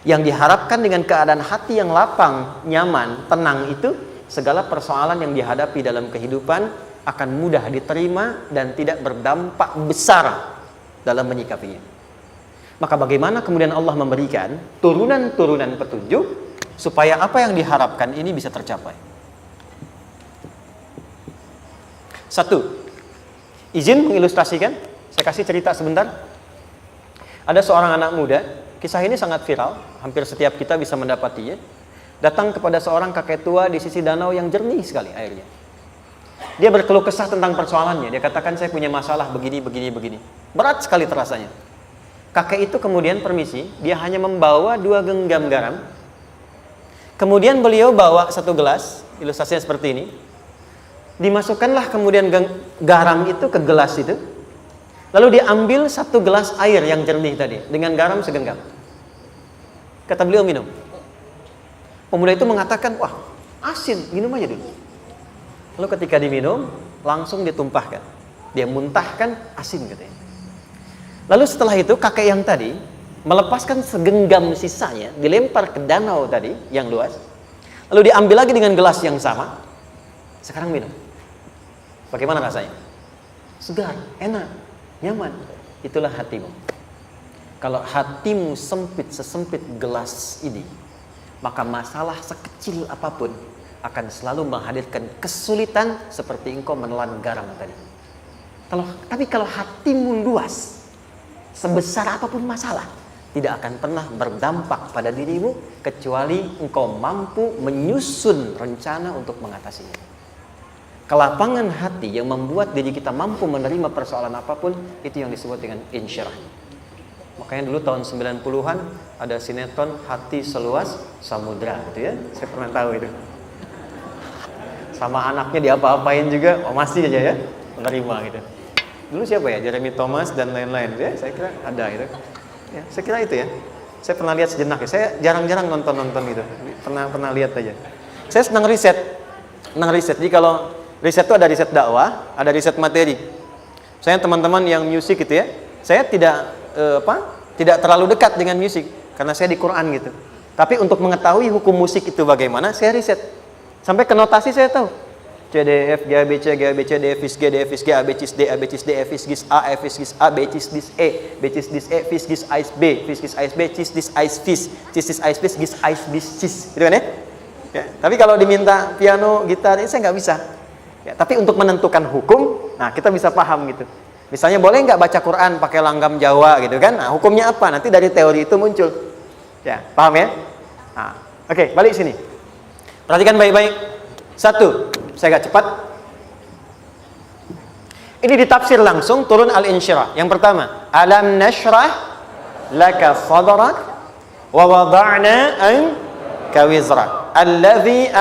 Yang diharapkan dengan keadaan hati yang lapang, nyaman, tenang itu, segala persoalan yang dihadapi dalam kehidupan akan mudah diterima dan tidak berdampak besar dalam menyikapinya. Maka bagaimana kemudian Allah memberikan turunan-turunan petunjuk supaya apa yang diharapkan ini bisa tercapai? Satu, izin mengilustrasikan. Saya kasih cerita sebentar. Ada seorang anak muda, kisah ini sangat viral, hampir setiap kita bisa mendapatinya. Datang kepada seorang kakek tua di sisi danau yang jernih sekali airnya. Dia berkeluh kesah tentang persoalannya. Dia katakan, saya punya masalah begini. Berat sekali terasanya. Kakek itu kemudian permisi, dia hanya membawa 2 genggam garam. Kemudian beliau bawa 1 gelas, ilustrasinya seperti ini. Dimasukkanlah kemudian garam itu ke gelas itu. Lalu diambil 1 gelas air yang jernih tadi dengan garam segenggam. Kata beliau, minum. Pemuda itu mengatakan, wah asin, minum aja dulu. Lalu ketika diminum, langsung ditumpahkan. Dia muntahkan, asin katanya. Lalu setelah itu kakek yang tadi melepaskan segenggam sisanya, dilempar ke danau tadi yang luas. Lalu diambil lagi dengan gelas yang sama. Sekarang minum. Bagaimana rasanya? Segar, enak, nyaman. Itulah hatimu. Kalau hatimu sempit sesempit gelas ini, maka masalah sekecil apapun akan selalu menghadirkan kesulitan seperti engkau menelan garam tadi. Tapi kalau hatimu luas, sebesar apapun masalah, tidak akan pernah berdampak pada dirimu kecuali engkau mampu menyusun rencana untuk mengatasinya. Kelapangan hati yang membuat diri kita mampu menerima persoalan apapun, itu yang disebut dengan insyirah. Makanya dulu tahun 90-an ada sinetron Hati Seluas Samudra gitu ya. Saya pernah tahu itu. Sama anaknya diapa-apain juga, masih aja ya menerima gitu. Dulu siapa ya? Jeremy Thomas dan lain-lain ya. Saya kira ada itu. Ya, saya kira itu ya. Saya pernah lihat sejenak ya. Saya jarang-jarang nonton gitu. Pernah lihat aja. Saya senang riset. Jadi kalau riset itu ada riset dakwah, ada riset materi. Saya teman-teman yang musik gitu ya, saya tidak terlalu dekat dengan musik karena saya di Quran gitu. Tapi untuk mengetahui hukum musik itu bagaimana, saya riset. Sampai ke notasi saya tahu. C D F G A B C D F G D F G A B C D A B C D F G A F G A B C D E B C D E F G A B C D A B gitu kan ya? Ya, tapi kalau diminta piano, gitar, ini saya nggak bisa. Ya, tapi untuk menentukan hukum, nah kita bisa paham gitu. Misalnya boleh nggak baca Quran pakai langgam Jawa gitu kan? Nah, hukumnya apa? Nanti dari teori itu muncul. Ya, paham ya? Nah, oke, balik sini. Perhatikan baik-baik. 1, saya agak cepat. Ini ditafsir langsung turun Al-Insyirah. Yang pertama, alam nashrah laka sadrak wa wada'na anka wizrak allazi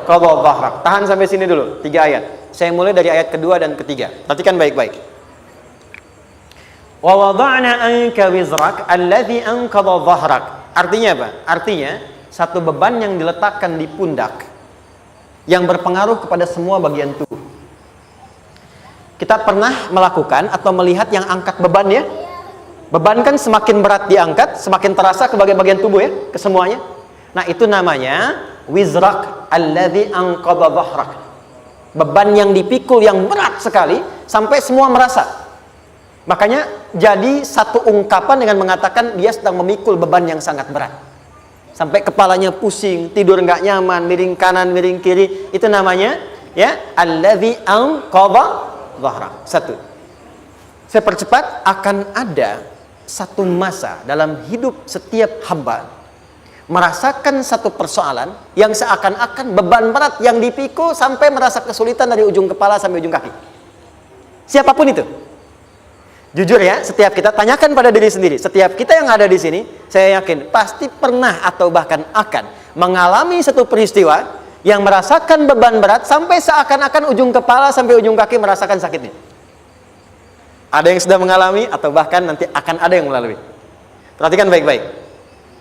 qadha dhahrak. Tahan sampai sini dulu, 3 ayat. Saya mulai dari ayat kedua dan ketiga. Perhatikan baik-baik. Wa wada'na anka wizrak allazi qadha dhahrak. Artinya apa? Artinya satu beban yang diletakkan di pundak yang berpengaruh kepada semua bagian tubuh. Kita pernah melakukan atau melihat yang angkat beban ya? Beban kan semakin berat diangkat, semakin terasa ke bagian tubuh ya, ke semuanya. Nah, itu namanya wizrak alladzi anqadha dhahrak. Beban yang dipikul yang berat sekali sampai semua merasa. Makanya jadi satu ungkapan dengan mengatakan dia sedang memikul beban yang sangat berat. Sampai kepalanya pusing, tidur nggak nyaman, miring kanan, miring kiri. Itu namanya ya alladzi anqadha dhahrak. 1. Saya percepat, akan ada satu masa dalam hidup setiap hamba merasakan satu persoalan yang seakan-akan beban berat yang dipikul sampai merasa kesulitan dari ujung kepala sampai ujung kaki. Siapapun itu. Jujur ya, setiap kita tanyakan pada diri sendiri. Setiap kita yang ada di sini, saya yakin pasti pernah atau bahkan akan mengalami satu peristiwa yang merasakan beban berat sampai seakan-akan ujung kepala sampai ujung kaki merasakan sakitnya. Ada yang sudah mengalami atau bahkan nanti akan ada yang melalui. Perhatikan baik-baik.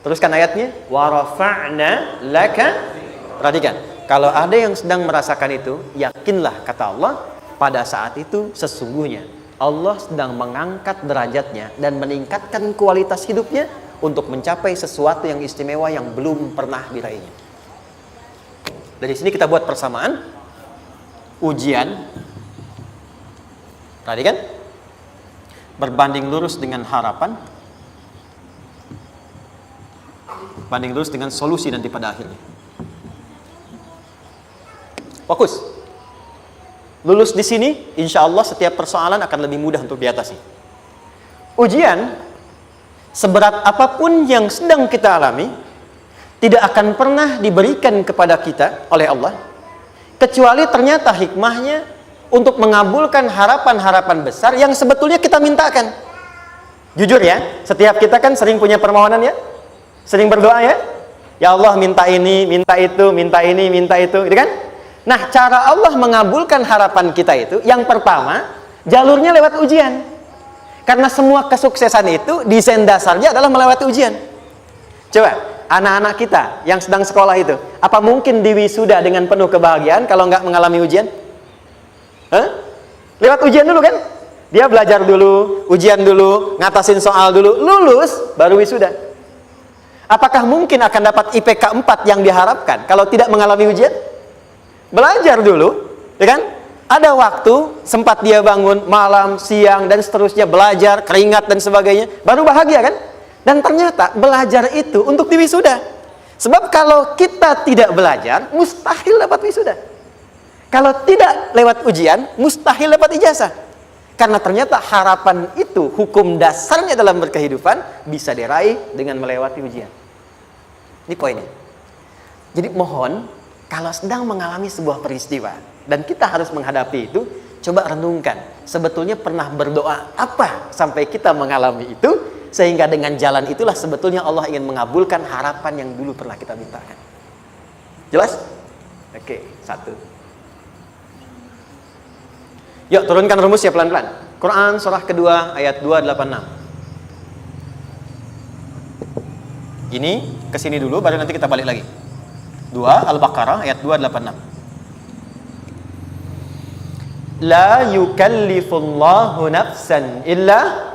Teruskan ayatnya. Wa rafa'na laka. Perhatikan. Kalau ada yang sedang merasakan itu, yakinlah kata Allah, pada saat itu sesungguhnya Allah sedang mengangkat derajatnya dan meningkatkan kualitas hidupnya untuk mencapai sesuatu yang istimewa yang belum pernah diraihnya. Dari sini kita buat persamaan. Ujian. Perhatikan. Berbanding lurus dengan harapan, banding lurus dengan solusi nanti pada akhirnya. Fokus. Lulus di sini, insya Allah setiap persoalan akan lebih mudah untuk diatasi. Ujian, seberat apapun yang sedang kita alami, tidak akan pernah diberikan kepada kita oleh Allah, kecuali ternyata hikmahnya untuk mengabulkan harapan-harapan besar yang sebetulnya kita mintakan. Jujur ya, setiap kita kan sering punya permohonan ya, sering berdoa ya. Ya Allah minta ini, minta itu, minta ini, minta itu, gitu kan? Nah, cara Allah mengabulkan harapan kita itu, yang pertama, jalurnya lewat ujian. Karena semua kesuksesan itu, desain dasarnya adalah melewati ujian. Coba, anak-anak kita yang sedang sekolah itu, apa mungkin diwisuda dengan penuh kebahagiaan kalau nggak mengalami ujian? Lewat ujian dulu kan? Dia belajar dulu, ujian dulu, ngatasin soal dulu, lulus, baru wisuda. Apakah mungkin akan dapat IPK 4 yang diharapkan kalau tidak mengalami ujian? Belajar dulu, ya kan? Ada waktu, sempat dia bangun malam, siang, dan seterusnya, belajar, keringat, dan sebagainya, baru bahagia kan? Dan ternyata belajar itu untuk diwisuda. Sebab kalau kita tidak belajar, mustahil dapat wisuda. Kalau tidak lewat ujian, mustahil dapat ijazah. Karena ternyata harapan itu, hukum dasarnya dalam berkehidupan, bisa diraih dengan melewati ujian. Ini poinnya. Jadi mohon, kalau sedang mengalami sebuah peristiwa, dan kita harus menghadapi itu, coba renungkan. Sebetulnya pernah berdoa apa sampai kita mengalami itu, sehingga dengan jalan itulah sebetulnya Allah ingin mengabulkan harapan yang dulu pernah kita mintakan. Jelas? Oke, satu. Yuk turunkan rumus ya pelan-pelan. Quran surah kedua ayat 286. Ini kesini dulu baru nanti kita balik lagi. 2 Al-Baqarah ayat 286. La yukallifullahu nafsan illa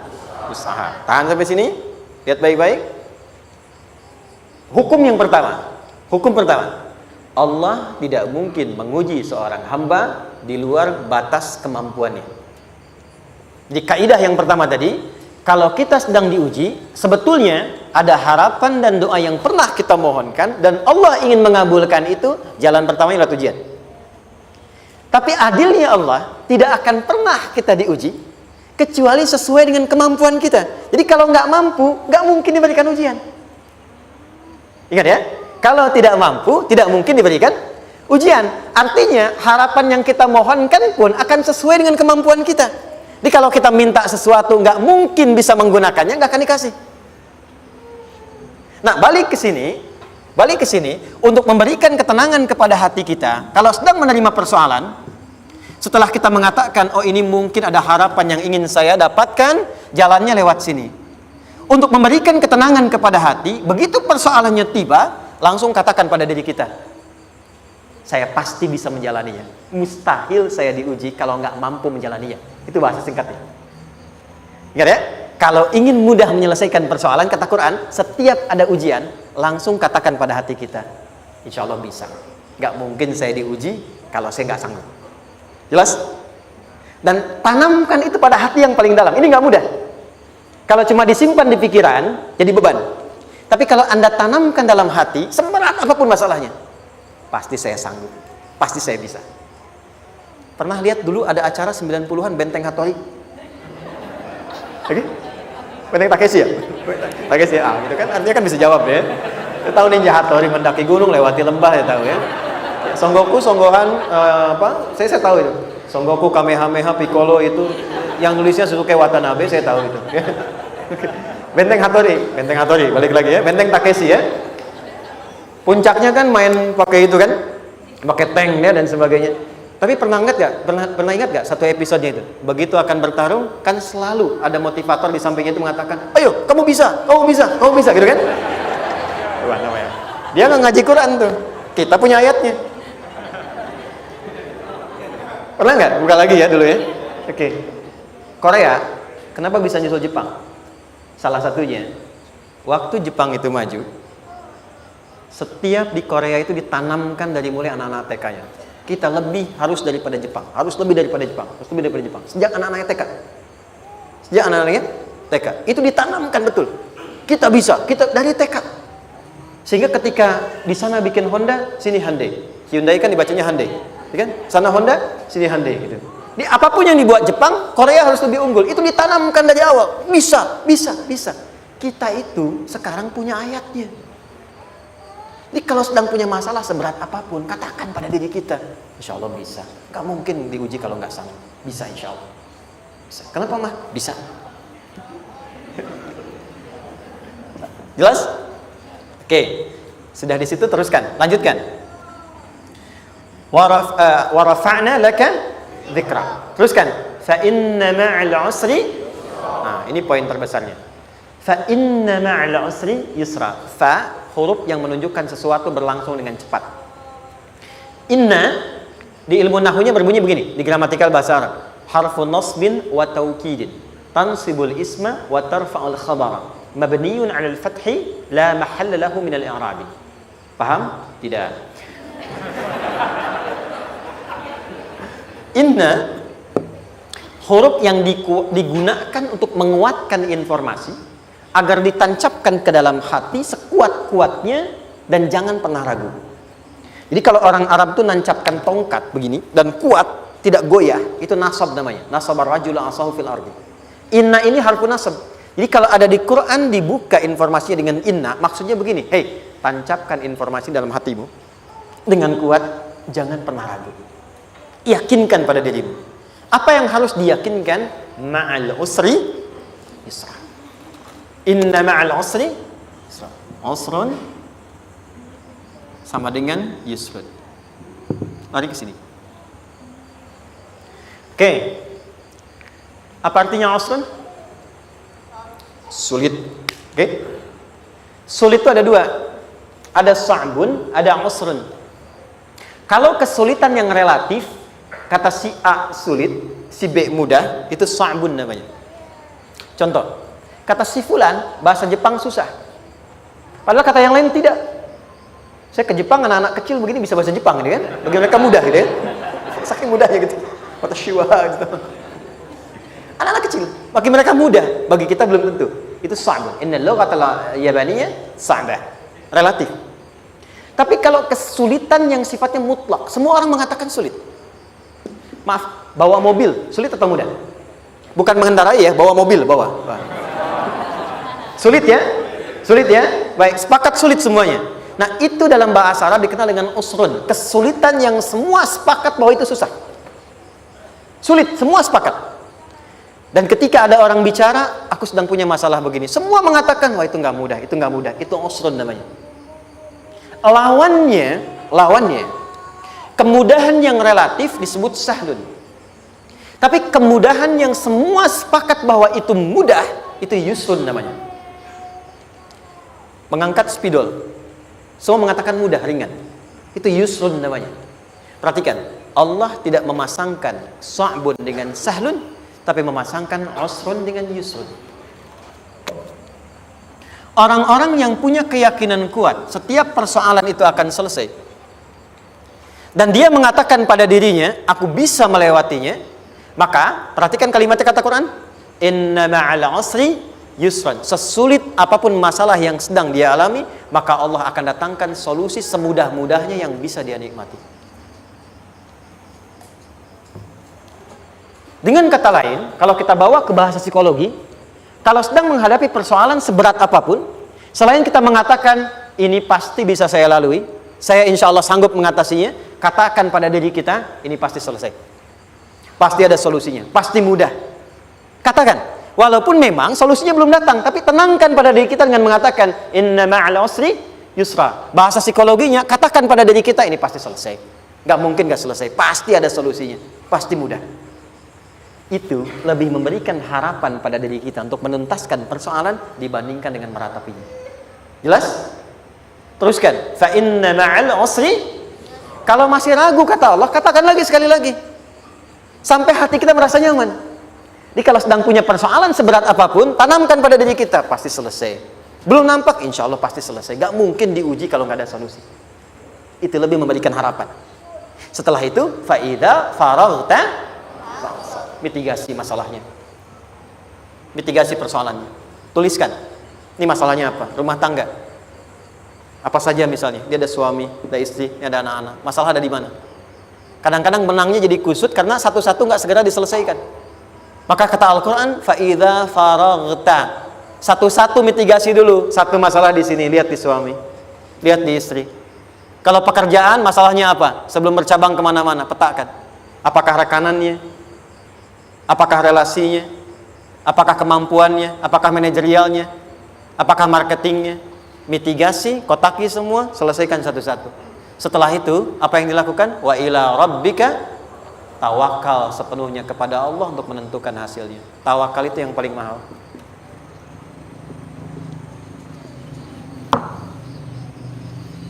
usaha. Tahan sampai sini. Lihat baik-baik. Hukum yang pertama. Hukum pertama. Allah tidak mungkin menguji seorang hamba di luar batas kemampuannya. Jadi kaidah yang pertama tadi, kalau kita sedang diuji, sebetulnya ada harapan dan doa yang pernah kita mohonkan dan Allah ingin mengabulkan itu, jalan pertamanya adalah ujian. Tapi adilnya Allah, tidak akan pernah kita diuji kecuali sesuai dengan kemampuan kita. Jadi kalau nggak mampu, nggak mungkin diberikan ujian. Ingat ya, kalau tidak mampu, tidak mungkin diberikan ujian. Artinya harapan yang kita mohonkan pun akan sesuai dengan kemampuan kita. Jadi kalau kita minta sesuatu nggak mungkin bisa menggunakannya, nggak akan dikasih. Nah, balik ke sini untuk memberikan ketenangan kepada hati kita. Kalau sedang menerima persoalan, setelah kita mengatakan, oh ini mungkin ada harapan yang ingin saya dapatkan, jalannya lewat sini. Untuk memberikan ketenangan kepada hati, begitu persoalannya tiba, langsung katakan pada diri kita, saya pasti bisa menjalaninya. Mustahil saya diuji kalau nggak mampu menjalaninya. Itu bahasa singkatnya. Ingat ya, kalau ingin mudah menyelesaikan persoalan, kata Quran, setiap ada ujian, langsung katakan pada hati kita, insya Allah bisa. Nggak mungkin saya diuji kalau saya nggak sanggup. Jelas? Dan tanamkan itu pada hati yang paling dalam. Ini nggak mudah. Kalau cuma disimpan di pikiran, jadi beban. Tapi kalau Anda tanamkan dalam hati, seberat apapun masalahnya, pasti saya sanggup, pasti saya bisa. Pernah lihat dulu ada acara 90-an Benteng Hattori? Oke? Benteng Takeshi ya? Takeshi ya, gitu kan, artinya kan bisa jawab ya. Saya tahu Ninja Hattori mendaki gunung, lewati lembah, ya tahu ya. Son Goku, Songgohan, saya tahu itu. Son Goku, Kamehameha, Piccolo itu, yang nulisnya Suzuki Watanabe, saya tahu itu. Benteng Hattori, balik lagi ya. Benteng Takeshi ya. Puncaknya kan main pakai itu kan, pakai tank ya dan sebagainya. Tapi pernah ingat gak satu episodenya itu? Begitu akan bertarung, kan selalu ada motivator di sampingnya itu mengatakan, ayo, kamu bisa, gitu kan? Dia nggak ngaji Quran tuh. Kita punya ayatnya. Pernah nggak? Buka lagi ya dulu ya. Oke. Korea, kenapa bisa nyusul Jepang? Salah satunya, waktu Jepang itu maju, setiap di Korea itu ditanamkan dari mulai anak-anak TK-nya. Kita harus lebih daripada Jepang. Sejak anak-anaknya TK. Itu ditanamkan betul. Kita bisa, kita dari TK. Sehingga ketika di sana bikin Honda, sini Hyundai. Hyundai kan dibacanya Hyundai, ya kan? Sana Honda, sini Hyundai gitu. Di apapun yang dibuat Jepang, Korea harus lebih unggul. Itu ditanamkan dari awal. Bisa. Kita itu sekarang punya ayatnya. Jadi kalau sedang punya masalah seberat apapun, katakan pada diri kita, insya Allah bisa. Gak mungkin diuji kalau nggak sanggup. Bisa insya Allah. Bisa. Kenapa mah? Bisa. Jelas? Oke. Sudah di situ teruskan. Lanjutkan. Warafa'na laka dzikra. Teruskan. Fa inna ma'al usri. Nah, ini poin terbesarnya. Fa inna ma'al usri yusra. Fa huruf yang menunjukkan sesuatu berlangsung dengan cepat. Inna di ilmu nahwunya berbunyi begini, di gramatikal bahasa Arab. Harfu nasbin wa taukidin. Tansibul isma wa tarfa'ul khabara. Mabniyun 'alal fathi la mahalla lahu min al-i'rabi. Paham? Tidak. Inna huruf yang digunakan untuk menguatkan informasi agar ditancapkan ke dalam hati sekuat-kuatnya dan jangan pernah ragu. Jadi kalau orang Arab itu nancapkan tongkat begini dan kuat, tidak goyah, itu nasab namanya. Nasabar rajula asahu fil ardi. Inna ini harfu nasab. Jadi kalau ada di Quran dibuka informasinya dengan inna, maksudnya begini, hei, tancapkan informasi dalam hatimu dengan kuat, jangan pernah ragu. Yakinkan pada dirimu. Apa yang harus diyakinkan? Ma'al usri yusra. Inna ma'al usri yusra. Usrun sama dengan yusrun. Lari ke sini. Oke. Apa artinya usrun? Sulit. Oke. Sulit itu ada dua. Ada sa'bun, ada usrun. Kalau kesulitan yang relatif, kata si A sulit, si B mudah, itu sa'bun namanya. Contoh. Kata si fulan, bahasa Jepang susah. Padahal kata yang lain tidak. Saya ke Jepang, anak-anak kecil begini bisa bahasa Jepang, gitu kan? Bagi mereka mudah, gitu kan? Saking mudahnya gitu. Kata shiwa, gitu. Anak-anak kecil, bagi mereka mudah, bagi kita belum tentu. Itu sa'bun. Inna lughatal yabaniyah sa'bah. Relatif. Tapi kalau kesulitan yang sifatnya mutlak, semua orang mengatakan sulit. Maaf, bawa mobil, sulit atau mudah? Bukan mengendarai ya, bawa mobil, bawa. Sulit ya? Baik, sepakat sulit semuanya. Nah, itu dalam bahasa Arab dikenal dengan usrun. Kesulitan yang semua sepakat bahwa itu susah. Sulit, semua sepakat. Dan ketika ada orang bicara, aku sedang punya masalah begini. Semua mengatakan, wah itu nggak mudah. Itu usrun namanya. Lawannya, kemudahan yang relatif disebut sahlun. Tapi kemudahan yang semua sepakat bahwa itu mudah, itu yusrun namanya. Mengangkat spidol, semua mengatakan mudah, ringan, itu yusrun namanya. Perhatikan, Allah tidak memasangkan sa'bun dengan sahlun, tapi memasangkan usrun dengan yusrun. Orang-orang yang punya keyakinan kuat, setiap persoalan itu akan selesai, dan dia mengatakan pada dirinya, aku bisa melewatinya, maka perhatikan kalimatnya kata Quran, inna ma'al usri yusran. Sesulit apapun masalah yang sedang dia alami, maka Allah akan datangkan solusi semudah-mudahnya yang bisa dia nikmati. Dengan kata lain, kalau kita bawa ke bahasa psikologi, kalau sedang menghadapi persoalan seberat apapun, selain kita mengatakan ini pasti bisa saya lalui, saya insya Allah sanggup mengatasinya, katakan pada diri kita, ini pasti selesai, pasti ada solusinya, pasti mudah. Katakan. Walaupun memang solusinya belum datang, tapi tenangkan pada diri kita dengan mengatakan inna ma'al usri yusra. Bahasa psikologinya, katakan pada diri kita ini pasti selesai. Nggak mungkin nggak selesai, pasti ada solusinya, pasti mudah. Itu lebih memberikan harapan pada diri kita untuk menuntaskan persoalan dibandingkan dengan meratapinya. Jelas? Teruskan. Fa inna ma'al usri. Kalau masih ragu kata Allah, katakan lagi sekali lagi. Sampai hati kita merasa nyaman. Jadi kalau sedang punya persoalan seberat apapun, tanamkan pada diri kita, pasti selesai. Belum nampak, insya Allah pasti selesai. Gak mungkin diuji kalau nggak ada solusi. Itu lebih memberikan harapan. Setelah itu, fa'idha faraghta, mitigasi masalahnya, mitigasi persoalannya. Tuliskan, ini masalahnya apa? Rumah tangga. Apa saja misalnya, dia ada suami, ada istri, ada anak-anak. Masalah ada di mana? Kadang-kadang benangnya jadi kusut karena satu-satu nggak segera diselesaikan. Maka kata Al-Quran, fa'idha faraghta, satu-satu mitigasi dulu. Satu masalah di sini, lihat di suami, lihat di istri. Kalau pekerjaan, masalahnya apa? Sebelum bercabang kemana-mana, petakan. Apakah rekanannya? Apakah relasinya? Apakah kemampuannya? Apakah manajerialnya? Apakah marketingnya? Mitigasi, kotaki semua, selesaikan satu-satu. Setelah itu, apa yang dilakukan? Wa ila rabbika, tawakal sepenuhnya kepada Allah untuk menentukan hasilnya. Tawakal itu yang paling mahal.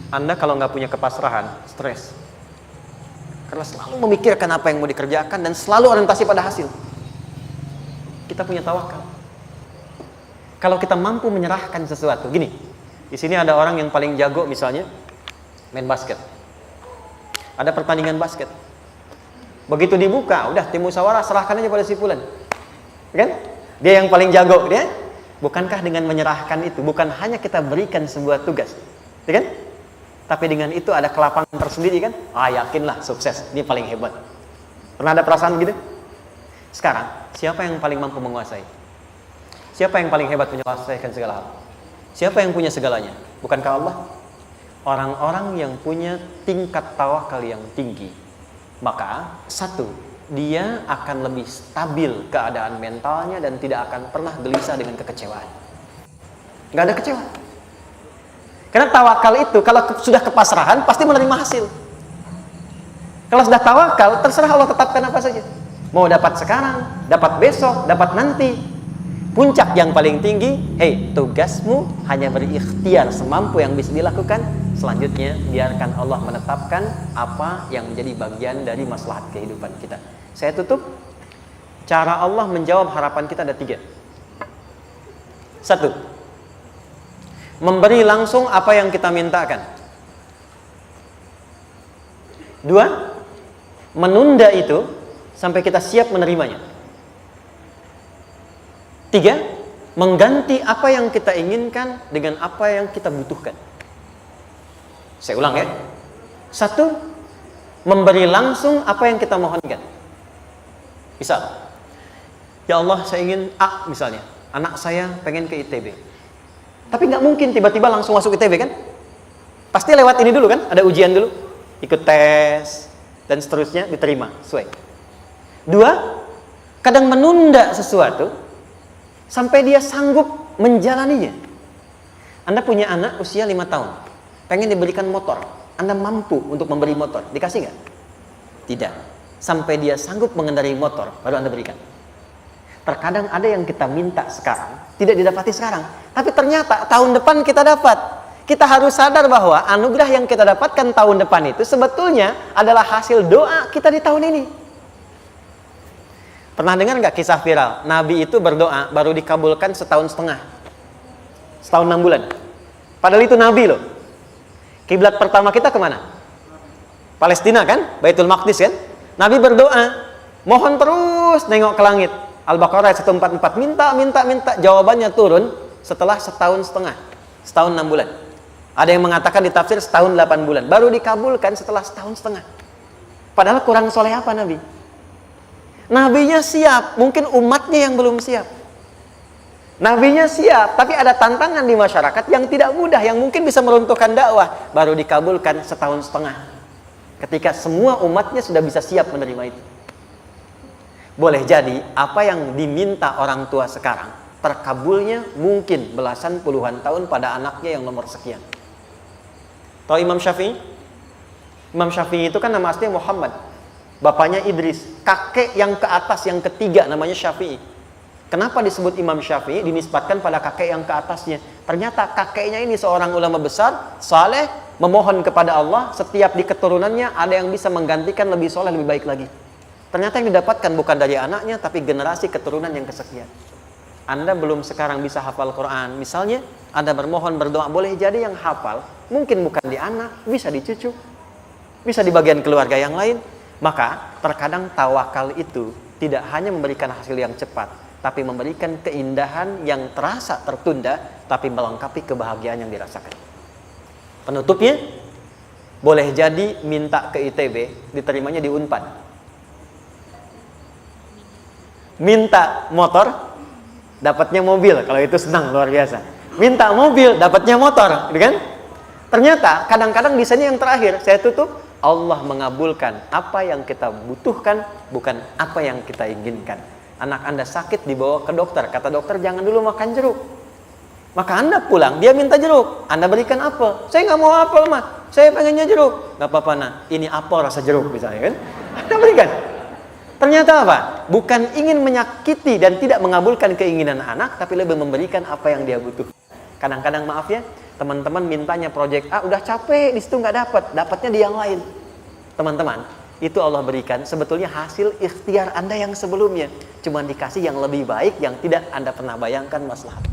Anda kalau nggak punya kepasrahan, stres. Karena selalu memikirkan apa yang mau dikerjakan dan selalu orientasi pada hasil. Kita punya tawakal. Kalau kita mampu menyerahkan sesuatu, gini, di sini ada orang yang paling jago misalnya main basket. Ada pertandingan basket. Begitu dibuka, udah tim musyawarah serahkan aja pada si fulan. Kan? Dia yang paling jago, dia. Bukankah dengan menyerahkan itu bukan hanya kita berikan sebuah tugas, ya kan? Tapi dengan itu ada kelapangan tersendiri kan? Yakinlah sukses, ini paling hebat. Pernah ada perasaan gitu? Sekarang, siapa yang paling mampu menguasai? Siapa yang paling hebat menyelesaikan segala hal? Siapa yang punya segalanya? Bukankah Allah? Orang-orang yang punya tingkat tawakal yang tinggi, maka satu, dia akan lebih stabil keadaan mentalnya dan tidak akan pernah gelisah dengan kekecewaan. Nggak ada kecewa. Karena tawakal itu kalau sudah kepasrahan pasti menerima hasil. Kalau sudah tawakal, terserah Allah tetapkan apa saja. Mau dapat sekarang, dapat besok, dapat nanti. Puncak yang paling tinggi, tugasmu hanya berikhtiar semampu yang bisa dilakukan. Selanjutnya, biarkan Allah menetapkan apa yang menjadi bagian dari maslahat kehidupan kita. Saya tutup. Cara Allah menjawab harapan kita ada 3. 1. Memberi langsung apa yang kita mintakan. 2. Menunda itu sampai kita siap menerimanya. 3. Mengganti apa yang kita inginkan dengan apa yang kita butuhkan. Saya ulang ya. 1. Memberi langsung apa yang kita mohonkan. Misal, ya Allah saya ingin A misalnya, anak saya pengen ke ITB. Tapi nggak mungkin tiba-tiba langsung masuk ITB kan? Pasti lewat ini dulu kan? Ada ujian dulu, ikut tes dan seterusnya diterima sesuai. 2. Kadang menunda sesuatu sampai dia sanggup menjalaninya. Anda punya anak usia 5 tahun, pengen diberikan motor. Anda mampu untuk memberi motor, dikasih nggak? Tidak. Sampai dia sanggup mengendarai motor, baru Anda berikan. Terkadang ada yang kita minta sekarang, tidak didapati sekarang. Tapi ternyata tahun depan kita dapat. Kita harus sadar bahwa anugerah yang kita dapatkan tahun depan itu sebetulnya adalah hasil doa kita di tahun ini. Pernah dengar nggak kisah viral? Nabi itu berdoa baru dikabulkan setahun setengah. Setahun 6 bulan. Padahal itu Nabi loh. Kiblat pertama kita kemana? Palestina kan? Baitul Maqdis kan? Nabi berdoa, mohon terus nengok ke langit. Al-Baqarah 144, minta, jawabannya turun setelah setahun setengah, setahun 6 bulan. Ada yang mengatakan di tafsir setahun 8 bulan, baru dikabulkan setelah setahun setengah. Padahal kurang soleh apa Nabi? Nabinya siap, mungkin umatnya yang belum siap. Nabinya siap, tapi ada tantangan di masyarakat yang tidak mudah, yang mungkin bisa meruntuhkan dakwah, baru dikabulkan setahun setengah. Ketika semua umatnya sudah bisa siap menerima itu. Boleh jadi apa yang diminta orang tua sekarang terkabulnya mungkin belasan puluhan tahun pada anaknya yang nomor sekian. Tahu Imam Syafi'i? Imam Syafi'i itu kan nama aslinya Muhammad. Bapaknya Idris. Kakek yang ke atas, yang ketiga namanya Syafi'i. Kenapa disebut Imam Syafi'i? Dinisbatkan pada kakek yang ke atasnya. Ternyata kakeknya ini seorang ulama besar, saleh, memohon kepada Allah. Setiap di keturunannya ada yang bisa menggantikan lebih soleh, lebih baik lagi. Ternyata yang didapatkan bukan dari anaknya, tapi generasi keturunan yang kesekian. Anda belum sekarang bisa hafal Quran. Misalnya, Anda bermohon, berdoa, boleh jadi yang hafal, mungkin bukan di anak, bisa di cucu, bisa di bagian keluarga yang lain. Maka, terkadang tawakal itu tidak hanya memberikan hasil yang cepat, tapi memberikan keindahan yang terasa tertunda, tapi melengkapi kebahagiaan yang dirasakan. Penutupnya, boleh jadi minta ke ITB, diterimanya di Unpad. Minta motor, dapatnya mobil. Kalau itu senang, luar biasa. Minta mobil, dapatnya motor, gitu kan? Ternyata kadang-kadang di sini yang terakhir, saya tutup, Allah mengabulkan apa yang kita butuhkan, bukan apa yang kita inginkan. Anak Anda sakit, dibawa ke dokter, kata dokter jangan dulu makan jeruk. Maka Anda pulang, dia minta jeruk, Anda berikan apel. Saya nggak mau apel mah, saya pengennya jeruk. Nggak apa-apa nah, ini apel rasa jeruk misalnya kan? Anda berikan. Ternyata apa? Bukan ingin menyakiti dan tidak mengabulkan keinginan anak, tapi lebih memberikan apa yang dia butuh. Kadang-kadang maaf ya, teman-teman mintanya proyek A, udah capek, di situ nggak dapat, dapatnya di yang lain. Teman-teman, itu Allah berikan sebetulnya hasil ikhtiar Anda yang sebelumnya. Cuma dikasih yang lebih baik, yang tidak Anda pernah bayangkan maslahat.